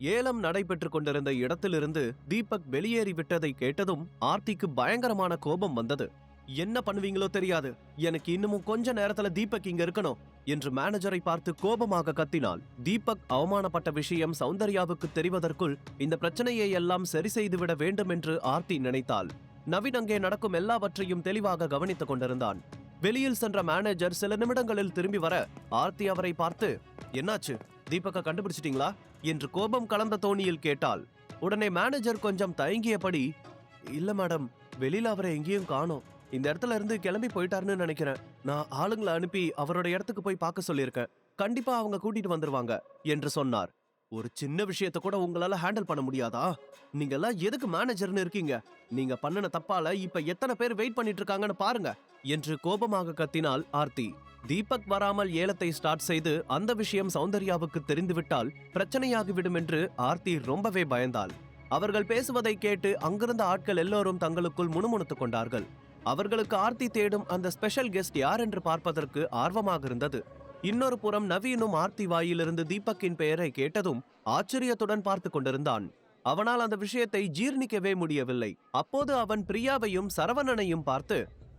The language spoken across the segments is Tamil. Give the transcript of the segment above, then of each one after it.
ஏலம் நடைபெற்றுக் கொண்டிருந்த இடத்திலிருந்து தீபக் வெளியேறி விட்டதை கேட்டதும் ஆர்த்திக்கு பயங்கரமான கோபம் வந்தது. என்ன பண்ணுவீங்களோ தெரியாது, எனக்கு இன்னமும் கொஞ்ச நேரத்துல தீபக் இங்க இருக்கணும் என்று மேனேஜரை பார்த்து கோபமாக கத்தினாள். தீபக் அவமானப்பட்ட விஷயம் சௌந்தர்யாவுக்கு தெரிவதற்குள் இந்த பிரச்சனையை எல்லாம் சரி செய்துவிட வேண்டும் என்று ஆர்த்தி நினைத்தாள். நவீன் அங்கே நடக்கும் எல்லாவற்றையும் தெளிவாக கவனித்துக் கொண்டிருந்தான். வெளியில் சென்ற மேனேஜர் சில நிமிடங்களில் திரும்பி வர ஆர்த்தி அவரை பார்த்து, என்னாச்சு, தீபக்க கண்டுபிடிச்சிட்டீங்களா என்று கோபம் கலந்த தோணியில் கேட்டாள். உடனே மேனேஜர் கொஞ்சம் தயங்கியபடி, இல்ல மேடம், வெளியில அவரை எங்கேயும் காணோம், இந்த இடத்துல இருந்து கிளம்பி போயிட்டாருன்னு நினைக்கிறேன். நான் ஆளுங்களை அனுப்பி அவரோட இடத்துக்கு போய் பார்க்க சொல்லியிருக்கேன். கண்டிப்பா அவங்க கூட்டிட்டு வந்துருவாங்க என்று சொன்னார். ஒரு சின்ன விஷயத்த கூட உங்களால ஹேண்டில் பண்ண முடியாதா? நீங்க எல்லாம் எதுக்கு மேனேஜர்னு இருக்கீங்க? நீங்க பண்ணன தப்பால இப்ப எத்தனை பேர் வெயிட் பண்ணிட்டு இருக்காங்கன்னு பாருங்க என்று கோபமாக கத்தினாள் ஆர்த்தி. தீபக் வராமல் ஏலத்தை ஸ்டார்ட் செய்து அந்த விஷயம் சௌந்தர்யாவுக்கு தெரிந்துவிட்டால் பிரச்சனையாகிவிடும் என்று ஆர்த்தி ரொம்பவே பயந்தாள். அவர்கள் பேசுவதை கேட்டு அங்கிருந்த ஆட்கள் எல்லோரும் தங்களுக்குள் முணுமுணுத்துக் கொண்டார்கள். அவர்களுக்கு ஆர்த்தி தேடும் அந்த ஸ்பெஷல் கெஸ்ட் யார் என்று பார்ப்பதற்கு ஆர்வமாக இருந்தது. இன்னொரு புறம் நவீனும் ஆர்த்தி வாயிலிருந்து தீபக்கின் பெயரை கேட்டதும் ஆச்சரியத்துடன் பார்த்து கொண்டிருந்தான். அவனால் அந்த விஷயத்தை ஜீர்ணிக்கவே முடியவில்லை. அப்போது அவன் பிரியாவையும் சரவணனையும் பார்த்து,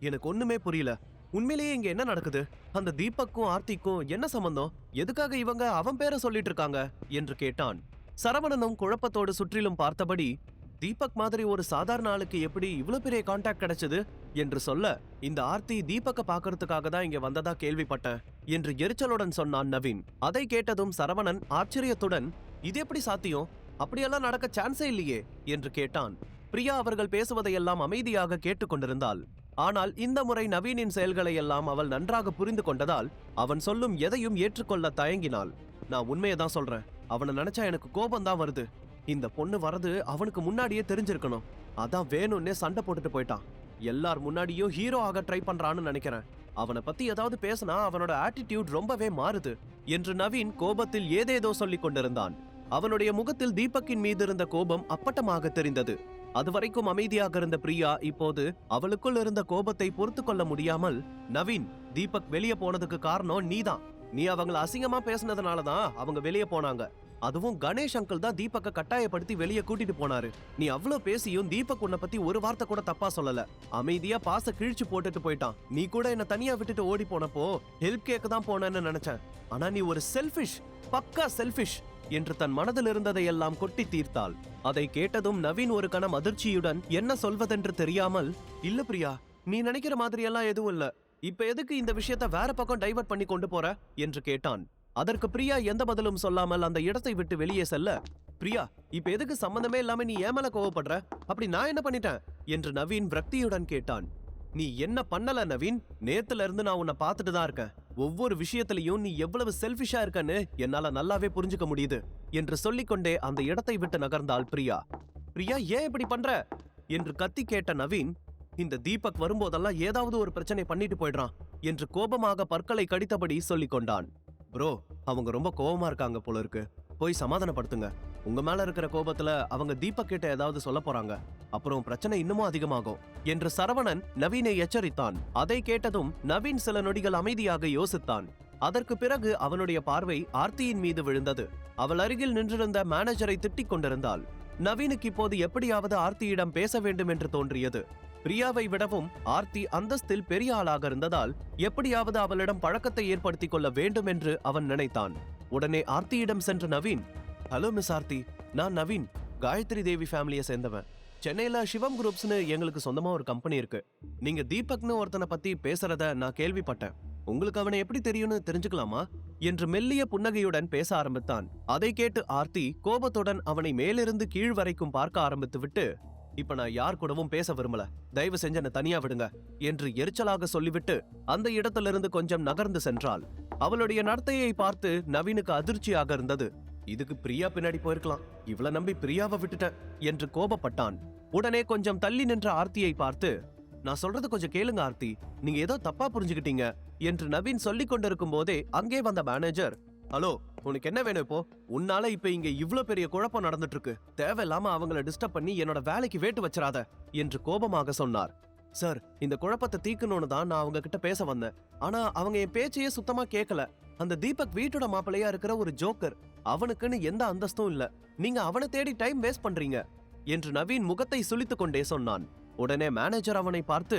எனக்கு ஒண்ணுமே புரியல, உண்மையிலேயே இங்க என்ன நடக்குது? அந்த தீபக்கும் ஆர்த்திக்கும் என்ன சம்பந்தம்? எதுக்காக இவங்க அவன் பேரை சொல்லிட்டு இருக்காங்க என்று கேட்டான். சரவணனும் குழப்பத்தோடு சுற்றிலும் பார்த்தபடி, தீபக் மாதிரி ஒரு சாதாரண ஆளுக்கு எப்படி இவ்வளவு பெரிய கான்டாக்ட் கிடைச்சது என்று சொல்ல, இந்த ஆர்த்தி தீபக்க பாக்குறதுக்காக தான் இங்க வந்ததா கேள்விப்பட்டேன் என்று எரிச்சலுடன் சொன்னான் நவீன். அதை கேட்டதும் சரவணன் ஆச்சரியத்துடன், இது எப்படி சாத்தியம்? அப்படியெல்லாம் நடக்க சான்ஸே இல்லையே என்று கேட்டான். பிரியா அவர்கள் பேசுவதையெல்லாம் அமைதியாக கேட்டுக்கொண்டிருந்தாள். ஆனால் இந்த முறை நவீனின் செயல்களை எல்லாம் அவள் நன்றாக புரிந்து கொண்டதால் அவன் சொல்லும் எதையும் ஏற்றுக்கொள்ள தயங்கினாள். நான் உண்மையதான் சொல்றேன், அவனை நினைச்சா எனக்கு கோபம் தான் வருது. இந்த பொண்ணு வரது அவனுக்கு முன்னாடியே தெரிஞ்சிருக்கணும், அதான் வேணும்னே சண்டை போட்டுட்டு போயிட்டான். எல்லார் முன்னாடியும் ஹீரோ ஆக ட்ரை பண்றான்னு நினைக்கிறேன். அவனை பத்தி ஏதாவது பேசினா அவனோட ஆட்டிடியூட் ரொம்பவே மாறுது என்று நவீன் கோபத்தில் ஏதேதோ சொல்லிக் கொண்டிருந்தான். அவனுடைய முகத்தில் தீபக்கின் மீது இருந்த கோபம் அப்பட்டமாக தெரிந்தது. அதுவரைக்கும் அமைதியாக இருந்த பிரியா இப்போது அவளுக்குள் இருந்த கோபத்தை பொறுத்து கொள்ள முடியாமல், நவீன், தீபக் வெளியே போனதுக்கு காரணம் நீதான். நீ அவங்கள அசிங்கமா பேசினதுனாலதான் அவங்க வெளியே போனாங்க. அதுவும் கணேஷ் அங்கிள் தான் தீபக்க கட்டாயப்படுத்தி வெளியே கூட்டிட்டு போனாரு. நீ அவ்வளவு பேசியும் தீபக் உன்னை பத்தி ஒரு வார்த்தை கூட தப்பா சொல்லல. அமைதியா பாச கிழிச்சு போட்டுட்டு போயிட்டான். நீ கூட என்ன தனியா விட்டுட்டு ஓடி போனப்போ ஹெல்ப் கேட்க தான் போனேன்னு நினைச்சேன். ஆனா நீ ஒரு செல்ஃபிஷ், பக்கா செல்ஃபிஷ் என்று தன் மனதில் இருந்ததை எல்லாம் கொட்டி தீர்த்தாள். அதை கேட்டதும் நவீன் ஒரு கணம் அதிர்ச்சியுடன் என்ன சொல்வதென்று தெரியாமல், இல்ல பிரியா, நீ நினைக்கிற மாதிரி எல்லாம் எதுவும் இல்ல. இப்ப எதுக்கு இந்த விஷயத்த வேற பக்கம் டைவர்ட் பண்ணி கொண்டு போற என்று கேட்டான். அதற்கு பிரியா எந்த பதிலும் சொல்லாமல் அந்த இடத்தை விட்டு வெளியே செல்ல, பிரியா, இப்ப எதுக்கு சம்பந்தமே இல்லாம நீ ஏன் மேல கோவப்படுற? அப்படி நான் என்ன பண்ணிட்டேன் என்று நவீன் விரக்தியுடன் கேட்டான். நீ என்ன பண்ணல நவீன், நேத்துல இருந்து நான் உன்னை பார்த்துட்டு தான் இருக்கேன். ஒவ்வொரு விஷயத்திலையும் நீ எவ்வளவு செல்ஃபிஷா இருக்கன்னு என்னால நல்லாவே புரிஞ்சுக்க முடியுது என்று சொல்லிக்கொண்டே அந்த இடத்தை விட்டு நகர்ந்தாள் பிரியா. பிரியா, ஏன் இப்படி பண்ற என்று கத்தி கேட்ட நவீன், இந்த தீபக் வரும்போதெல்லாம் ஏதாவது ஒரு பிரச்சனை பண்ணிட்டு போயிடுறான் என்று கோபமாக பற்களை கடித்தபடி சொல்லிக் கொண்டான். ப்ரோ, அவங்க ரொம்ப கோபமா இருக்காங்க போல இருக்கு, போய் சமாதானப்படுத்துங்க. உங்க மேல இருக்கிற கோபத்துல அவங்க தீபக் கிட்ட ஏதாவது சொல்ல போறாங்க, அப்புறம் பிரச்சனை இன்னமும் அதிகமாகும் என்று சரவணன் நவீனை எச்சரித்தான். அதை கேட்டதும் நவீன் சில நொடிகள் அமைதியாக யோசித்தான். அதற்கு பிறகு அவனுடைய பார்வை ஆர்த்தியின் மீது விழுந்தது. அவள் அருகில் நின்றிருந்த மேனேஜரை திட்டிக் கொண்டிருந்தாள். நவீனுக்கு இப்போது எப்படியாவது ஆர்த்தியிடம் பேச வேண்டும் என்று தோன்றியது. பிரியாவை விடவும் ஆர்த்தி அந்தஸ்தில் பெரிய ஆளாக இருந்ததால் எப்படியாவது அவளிடம் பழக்கத்தை ஏற்படுத்திக் கொள்ள வேண்டும் என்று அவன் நினைத்தான். உடனே ஆர்த்தியிடம் சென்ற நவீன், ஹலோ மிஸ் ஆர்த்தி, நான் நவீன், காயத்ரி தேவி ஃபேமிலியை சேர்ந்தவன். சென்னையில சிவம் குரூப்ஸ்னு எங்களுக்கு சொந்தமா ஒரு கம்பெனி இருக்கு. நீங்க தீபக்னு ஒருத்தனை பத்தி பேசுறத நான் கேள்விப்பட்டேன். உங்களுக்கு அவனை எப்படி தெரியும்னு தெரிஞ்சுக்கலாமா என்று மெல்லிய புன்னகையுடன் பேச ஆரம்பித்தான். அதை கேட்டு ஆர்த்தி கோபத்துடன் அவனை மேலிருந்து கீழ் வரைக்கும் பார்க்க ஆரம்பித்து விட்டு, இப்ப நான் யார் கூடவும் பேச விரும்பல, தயவு செஞ்சு என்ன தனியா விடுங்க என்று எரிச்சலாக சொல்லிவிட்டு அந்த இடத்திலிருந்து கொஞ்சம் நகர்ந்து சென்றாள். அவளுடைய நடத்தையை பார்த்து நவீனுக்கு அதிர்ச்சியாக இருந்தது. இதுக்கு பிரியா பின்னாடி போயிருக்கலாம், இவள நம்பி பிரியாவை விட்டுட்டேன் என்று கோபப்பட்டான். உடனே கொஞ்சம் தள்ளி நின்ற ஆர்த்தியை பார்த்து, நான் சொல்றது கொஞ்சம் கேளுங்க ஆர்த்தி, நீங்க ஏதோ தப்பா புரிஞ்சுக்கிட்டீங்க என்று நவீன் சொல்லிக் கொண்டிருக்கும் போதே அங்கே வந்த மேனேஜர், ஹலோ, உனக்கு என்ன வேணும் இப்போ? உன்னால இப்ப இங்க இவ்ளோ பெரிய குழப்பம் நடந்துட்டு இருக்கு, தேவையில்லாம அவங்கள டிஸ்டர்ப் பண்ணி என்னோட வேலைக்கு வேட்டு வச்சிராத என்று கோபமாக சொன்னார். சார், இந்த குழப்பத்தை தீக்கணும்னு தான் நான் அவங்க கிட்ட பேச வந்தேன். ஆனா அவங்க என் பேச்சையே சுத்தமா கேட்கல. அந்த தீபக் வீட்டோட மாப்பிள்ளையா இருக்கிற ஒரு ஜோக்கர். அவனுக்குன்னு எந்த அந்தஸ்தும் இல்ல. நீங்க அவனை தேடி டைம் வேஸ்ட் பண்றீங்க என்று நவீன் முகத்தை சுளித்துக் கொண்டே சொன்னான். உடனே மேனேஜர் அவனை பார்த்து,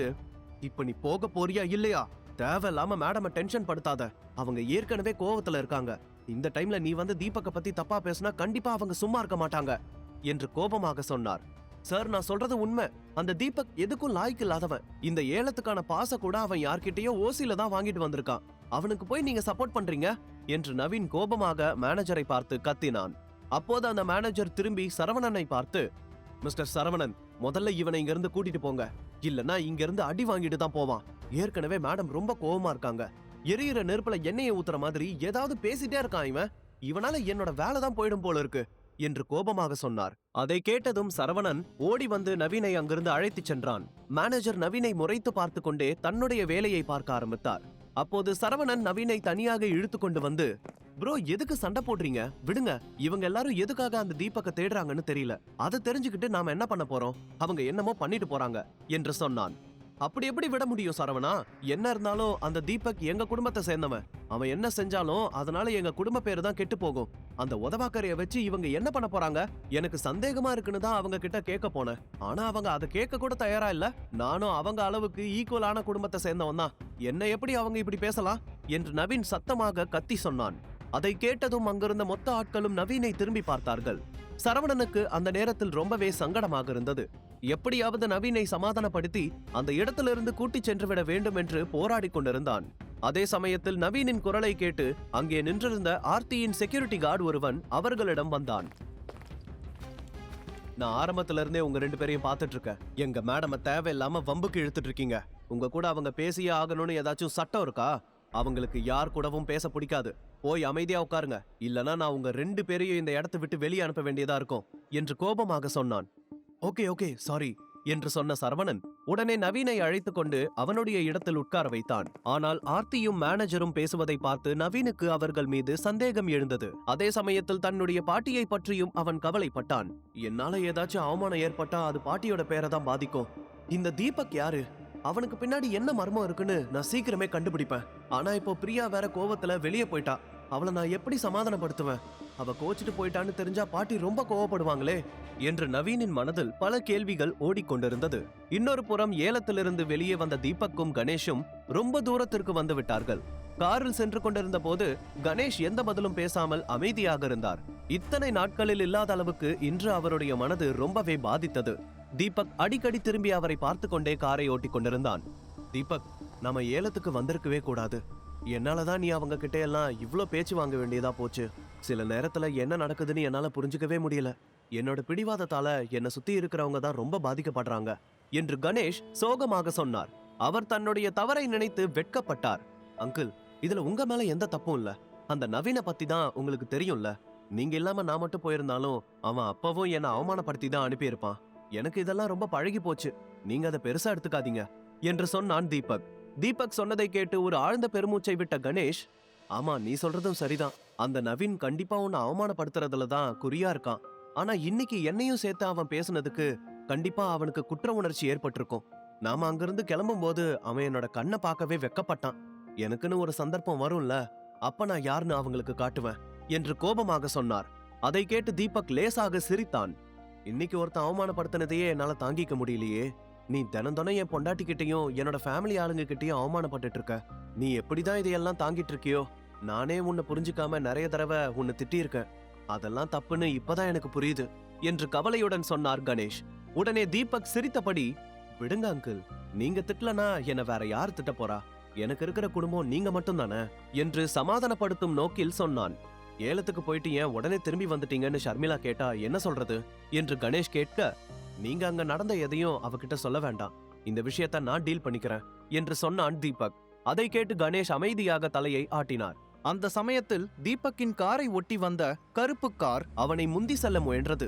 இப்ப நீ போக போறியா இல்லையா? தேவையில்லாம மேடம டென்ஷன் படுத்தாத. அவங்க ஏற்கனவே கோவத்துல இருக்காங்க. இந்த டைம்ல நீ வந்து தீபக்க பத்தி தப்பா பேசினா கண்டிப்பா அவங்க சும்மா இருக்க மாட்டாங்க என்று கோபமாக சொன்னார். சார், நான் சொல்றது உண்மை. அந்த தீபக் எதுக்கும் லாய்க்கு இல்லாதவன். இந்த ஏலத்துக்கான பாச கூட அவன் யார்கிட்டயோ ஓசில தான் வாங்கிட்டு வந்திருக்கான். அவனுக்கு போய் நீங்க சப்போர்ட் பண்றீங்க என்று நவீன் கோபமாக மேனேஜரை பார்த்து கத்தினான். அப்போது அந்த மேனேஜர் திரும்பி சரவணனை பார்த்து, மிஸ்டர் சரவணன், முதல்ல இவனை இங்க இருந்து கூட்டிட்டு போங்க. இல்லனா இங்க இருந்து அடி வாங்கிட்டு தான் போவான். ஏற்கனவே மேடம் ரொம்ப கோவமா இருக்காங்க. எரியிற நெருப்புல எண்ணெயை ஊத்துற மாதிரி ஏதாவது பேசிட்டே இருக்கான். இவனால என்னோட வேலை தான் போயிடும் போல இருக்கு என்று கோபமாக சொன்னார். அதை கேட்டதும் சரவணன் ஓடி வந்து நவீனை அங்கிருந்து அழைத்துச் சென்றான். மேனேஜர் நவீனை முறைத்து பார்த்து கொண்டே தன்னுடைய வேலையை பார்க்க ஆரம்பித்தார். அப்போது சரவணன் நவீனை தனியாக இழுத்து கொண்டு வந்து, ப்ரோ, எதுக்கு சண்டை போடுறீங்க? விடுங்க. இவங்க எல்லாரும் எதுக்காக அந்த தீபக்க தேடுறாங்கன்னு தெரியல. அதை தெரிஞ்சுக்கிட்டு நாம என்ன பண்ண போறோம்? அவங்க என்னமோ பண்ணிட்டு போறாங்க என்று சொன்னான். அப்படி எப்படி விட முடியும் சரவணா? என்ன இருந்தாலும் அந்த தீபக் எங்க குடும்பத்தை சேர்ந்தவன். அவன் என்ன செஞ்சாலும் அதனால எங்க குடும்ப பேரு தான் கெட்டு போகும். அந்த உதவாக்கரைய வச்சு இவங்க என்ன பண்ண போறாங்க? எனக்கு சந்தேகமா இருக்குன்னு தான் அவங்க கிட்ட கேட்க போனேன். ஆனா அவங்க அதை கேட்க கூட தயாரா இல்ல. நானும் அவங்க அளவுக்கு ஈக்குவலான குடும்பத்தை சேர்ந்தவன் தான். என்ன எப்படி அவங்க இப்படி பேசலாம் என்று நவீன் சத்தமாக கத்தி சொன்னான். அதை கேட்டதும் அங்கிருந்த மொத்த ஆட்களும் நவீனை திரும்பி பார்த்தார்கள். சரவணனுக்கு அந்த நேரத்தில் ரொம்பவே சங்கடமாக இருந்தது. எப்படியாவது நவீனை சமாதானப்படுத்தி அந்த இடத்திலிருந்து கூட்டிச் சென்றுவிட வேண்டும் என்று போராடி கொண்டிருந்தான். அதே சமயத்தில் நவீனின் குரலை கேட்டு அங்கே நின்றிருந்த ஆர்த்தியின் செக்யூரிட்டி கார்டு ஒருவன் அவர்களிடம் வந்தான். நான் ஆரம்பத்துல இருந்தே உங்க 2 பேரையும் பார்த்துட்டு இருக்கேன். எங்க மேடம தேவையில்லாம வம்புக்கு இழுத்துட்டு இருக்கீங்க. உங்க கூட அவங்க பேசியே ஆகணும்னு ஏதாச்சும் சட்டம் இருக்கா? அவங்களுக்கு யார் கூடவும் பேச பிடிக்காது. போய் அமைதியா உட்காருங்க. இல்லனா நான் உங்க 2 பேரையும் இந்த இடத்தை விட்டு வெளியே அனுப்ப வேண்டியதா இருக்கும் என்று கோபமாக சொன்னான். ஓகே சாரி என்று சொன்ன சரவணன் உடனே நவீனை அழைத்துக் கொண்டு அவனுடைய இடத்தில் உட்கார வைத்தான். ஆனால் ஆர்த்தியும் மேனேஜரும் பேசுவதை பார்த்து நவீனுக்கு அவர்கள் மீது சந்தேகம் எழுந்தது. அதே சமயத்தில் தன்னுடைய பாட்டியை பற்றியும் அவன் கவலைப்பட்டான். என்னால ஏதாச்சும் அவமானம் ஏற்பட்டா அது பாட்டியோட பேரை தான் பாதிக்கும். இந்த தீபக் யாரு? அவனுக்கு பின்னாடி என்ன மர்மம் இருக்குன்னு நான் சீக்கிரமே கண்டுபிடிப்பேன். ஆனா இப்போ பிரியா வேற கோவத்துல வெளியே போயிட்டா. அவளை நான் எப்படி சமாதானப்படுத்துவேன்? அவ கோச்சிட்டு போயிட்டான்னு தெரிஞ்சா பாட்டி ரொம்ப கோவப்படுவாங்களே என்று நவீனின் மனதில் பல கேள்விகள் ஓடிக்கொண்டிருந்தது. இன்னொரு புறம் ஏலத்திலிருந்து வெளியே வந்த தீபக்கும் கணேஷும் ரொம்ப தூரத்திற்கு வந்து விட்டார்கள். காரில் சென்று கொண்டிருந்த போது கணேஷ் எந்த பதிலும் பேசாமல் அமைதியாக இருந்தார். இத்தனை நாட்களில் இல்லாத அளவுக்கு இன்று அவருடைய மனது ரொம்பவே பாதித்தது. தீபக் அடிக்கடி திரும்பி அவரை பார்த்து கொண்டே காரை ஓட்டி கொண்டிருந்தான். தீபக், நாம ஏலத்துக்கு வந்திருக்கவே கூடாது. என்னாலதான் நீ அவங்க கிட்ட எல்லாம் இவ்ளோ பேச்சு வாங்க வேண்டியதா போச்சு. சில நேரத்துல என்ன நடக்குதுன்னு என்னால புரிஞ்சுக்கவே முடியல. என்னோட பிடிவாதத்தால என்ன சுத்தி இருக்கிறவங்க தான் ரொம்ப பாதிக்கப்படுறாங்க என்று கணேஷ் சோகமாக சொன்னார். அவர் தன்னுடைய தவறை நினைத்து வெட்கப்பட்டார். அங்கிள், இதுல உங்க மேல எந்த தப்பும் இல்ல. அந்த நவீன பத்தி தான் உங்களுக்கு தெரியும்ல. நீங்க இல்லாம நான் மட்டும் போயிருந்தாலும் அவன் அப்பவும் என்ன அவமானப்படுத்தி தான் அனுப்பியிருப்பான். எனக்கு இதெல்லாம் ரொம்ப பழகி போச்சு. நீங்க அதை பெருசா எடுத்துக்காதீங்க என்று சொன்னான் தீபக். தீபக் சொன்னதை கேட்டு ஒரு ஆழ்ந்த பெருமூச்சை விட்ட கணேஷ், ஆமா, நீ சொல்றதும் சரிதான். அந்த நவீன் கண்டிப்பா உன்னை அவமானப்படுத்துறதுல தான் குறியா இருக்கான். ஆனா இன்னைக்கு என்னையும் சேர்த்து அவன் பேசுனதுக்கு கண்டிப்பா அவனுக்கு குற்ற உணர்ச்சி ஏற்பட்டிருக்கும். நாம அங்கிருந்து கிளம்பும் போது அவன் என்னோட கண்ணை பார்க்கவே வெக்கப்பட்டான். எனக்குன்னு ஒரு சந்தர்ப்பம் வரும்ல, அப்ப நான் யாருன்னு அவங்களுக்கு காட்டுவேன் என்று கோபமாக சொன்னார். அதை கேட்டு தீபக் லேசாக சிரித்தான். இன்னைக்கு ஒருத்தன் அவமானப்படுத்தினதையே என்னால தாங்கிக்க முடியலையே. நீ தினம் என் பொண்டாட்டிக்கிட்டையும் என்னோட ஃபேமிலி ஆளுங்க கிட்டையும் அவமானப்பட்டு இருக்க. நீ எப்படிதான் இதையெல்லாம் தாங்கிட்டு இருக்கியோ? நானே உன்னை புரிஞ்சுக்காம நிறைய தடவை உன்னை திட்டியிருக்கேன். அதெல்லாம் தப்புன்னு இப்பதான் எனக்கு புரியுது என்று கவலையுடன் சொன்னார் கணேஷ். உடனே தீபக் சிரித்தபடி, விடுங்க அங்கிள், நீங்க திட்டலனா என்ன வேற யார் திட்ட போறா? எனக்கு இருக்கிற குடும்பம் நீங்க மட்டும் தானே என்று சமாதானப்படுத்தும் நோக்கில் சொன்னான். ஏலத்துக்கு போயிட்டு ஏன் உடனே திரும்பி வந்துட்டீங்கன்னு ஷர்மிளா கேட்டா என்ன சொல்றது என்று கணேஷ் கேட்க, நீங்க அங்க நடந்த எதையும் அவகிட்ட சொல்ல வேண்டாம். இந்த விஷயத்த நான் டீல் பண்ணிக்கிறேன் என்று சொன்னான் தீபக். அதை கேட்டு கணேஷ் அமைதியாக தலையை ஆட்டினார். அந்த சமயத்தில் தீபக்கின் காரை ஒட்டி வந்த கருப்பு கார் அவனை முந்தி செல்ல முயன்றது.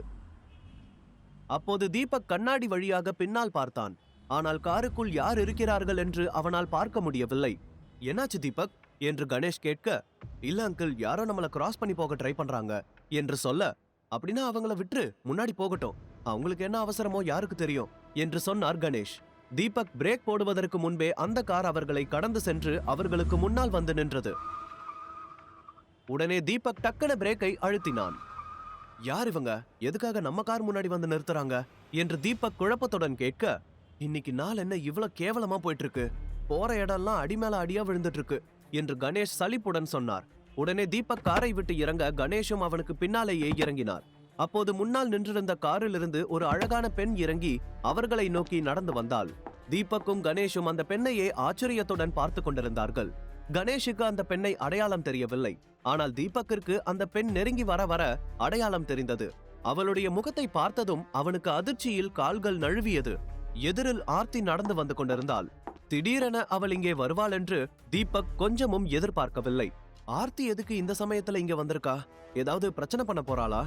அப்போது தீபக் கண்ணாடி வழியாக பின்னால் பார்த்தான். ஆனால் காருக்குள் யார் இருக்கிறார்கள் என்று அவனால் பார்க்க முடியவில்லை. என்னாச்சு தீபக் என்று கணேஷ் கேட்க, இல்ல அங்கிள், யாரோ நம்மள கிராஸ் பண்ணி போக ட்ரை பண்றாங்க என்று சொல்ல, அப்படின்னா அவங்கள விட்டு முன்னாடி போகட்டும், அவங்களுக்கு என்ன அவசரமோ யாருக்கு தெரியும் என்று சொன்னார் கணேஷ். தீபக் பிரேக் போடுவதற்கு முன்பே அந்த கார் அவர்களை கடந்து சென்று அவர்களுக்கு முன்னால் வந்து நின்றது. உடனே தீபக் டக்குன பிரேக்கை அழுத்தினான். யார் இவங்க? எதுக்காக நம்ம கார் முன்னாடி வந்து நிறுத்துறாங்க என்று தீபக் குழப்பத்துடன் கேட்க, இன்னைக்கு நாள் என்ன இவ்வளவு கேவலமா போயிட்டு இருக்கு, போற இடம்லாம் அடி மேல அடியா விழுந்துட்டு இருக்கு என்று கணேஷ் சலிப்புடன் சொன்னார். உடனே தீபக் காரை விட்டு இறங்க கணேஷும் அவனுக்கு பின்னாலேயே இறங்கினார். அப்போது முன்னால் நின்றிருந்த காரிலிருந்து ஒரு அழகான பெண் இறங்கி அவர்களை நோக்கி நடந்து வந்தாள். தீபக்கும் கணேஷும் அந்த பெண்ணையே ஆச்சரியத்துடன் பார்த்து கொண்டிருந்தார்கள். கணேஷுக்கு அந்த பெண்ணை அடையாளம் தெரியவில்லை. ஆனால் தீபக்கிற்கு அந்த பெண் நெருங்கி வர வர அடையாளம் தெரிந்தது. அவளுடைய முகத்தை பார்த்ததும் அவனுக்கு அதிர்ச்சியில் கால்கள் நழுவியது. எதிரில் ஆர்த்தி நடந்து வந்து கொண்டிருந்தாள். திடீரென அவள் இங்கே வருவாள் என்று தீபக் கொஞ்சமும் எதிர்பார்க்கவில்லை. ஆர்த்தி எதுக்கு இந்த சமயத்துல இங்க வந்திருக்கா? ஏதாவது பிரச்சனை பண்ண போறாளா?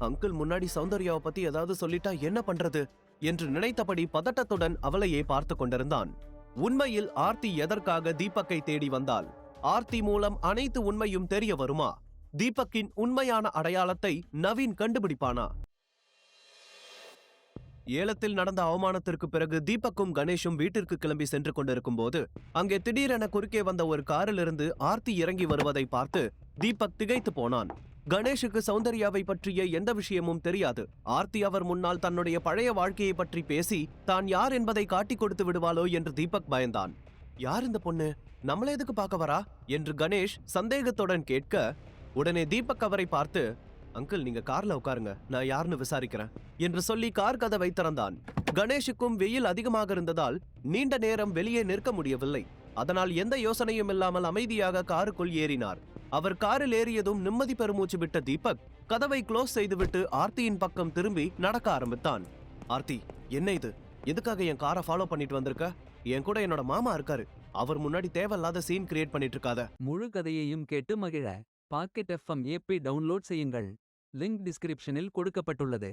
அங்கிள் முன்னாடி சௌந்தர்யாவை பத்தி ஏதாவது சொல்லிட்டா என்ன பண்றது என்று நினைத்தபடி பதட்டத்துடன் அவளையே பார்த்து கொண்டிருந்தான். உண்மையில் ஆர்த்தி எதற்காக தீபக்கை தேடி வந்தாள்? ஆர்த்தி மூலம் அனைத்து உண்மையும் தெரிய வருமா? தீபக்கின் உண்மையான அடையாளத்தை நவீன் கண்டுபிடிப்பானா? ஏலத்தில் நடந்த அவமானத்திற்கு பிறகு தீபக்கும் கணேஷும் வீட்டிற்கு கிளம்பி சென்று கொண்டிருக்கும் போது அங்கே திடீரென குறுக்கே வந்த ஒரு காரிலிருந்து ஆர்த்தி இறங்கி வருவதை பார்த்து தீபக் திகைத்து போனான். கணேஷுக்கு சௌந்தர்யாவை பற்றிய எந்த விஷயமும் தெரியாது. ஆர்த்தி அவர் முன்னால் தன்னுடைய பழைய வாழ்க்கையை பற்றி பேசி தான் யார் என்பதை காட்டிக் கொடுத்து விடுவாளோ என்று தீபக் பயந்தான். யார் இந்த பொண்ணு? நம்மள எதுக்கு பார்க்க வரா என்று கணேஷ் சந்தேகத்துடன் கேட்க, உடனே தீபக் அவரை பார்த்து, அங்கிள் நீங்க கார்ல உட்காருங்க, நான் யாருன்னு விசாரிக்கிறேன் என்று சொல்லி கார் கதவை திறந்தான். கணேஷுக்கும் வெயில் அதிகமாக இருந்ததால் நீண்ட நேரம் வெளியே நிற்க முடியவில்லை. அதனால் எந்த யோசனையும் இல்லாமல் அமைதியாக காருக்குள் ஏறினார். அவர் காரில் ஏறியதும் நிம்மதி பெருமூச்சு விட்ட தீபக் கதவை க்ளோஸ் செய்துவிட்டு ஆர்த்தியின் பக்கம் திரும்பி நடக்க ஆரம்பித்தான். ஆர்த்தி, என்ன இது? எதுக்காக என் காரை ஃபாலோ பண்ணிட்டு வந்திருக்க? என் கூட என்னோட மாமா இருக்காரு, அவர் முன்னாடி தேவையில்லாத சீன் கிரியேட் பண்ணிட்டு இருக்காத. முழு கதையையும் கேட்டு மகிழ பாக்கெட் FM ஏபி டவுன்லோட் செய்யுங்கள். லிங்க் டிஸ்கிரிப்ஷனில் கொடுக்கப்பட்டுள்ளது.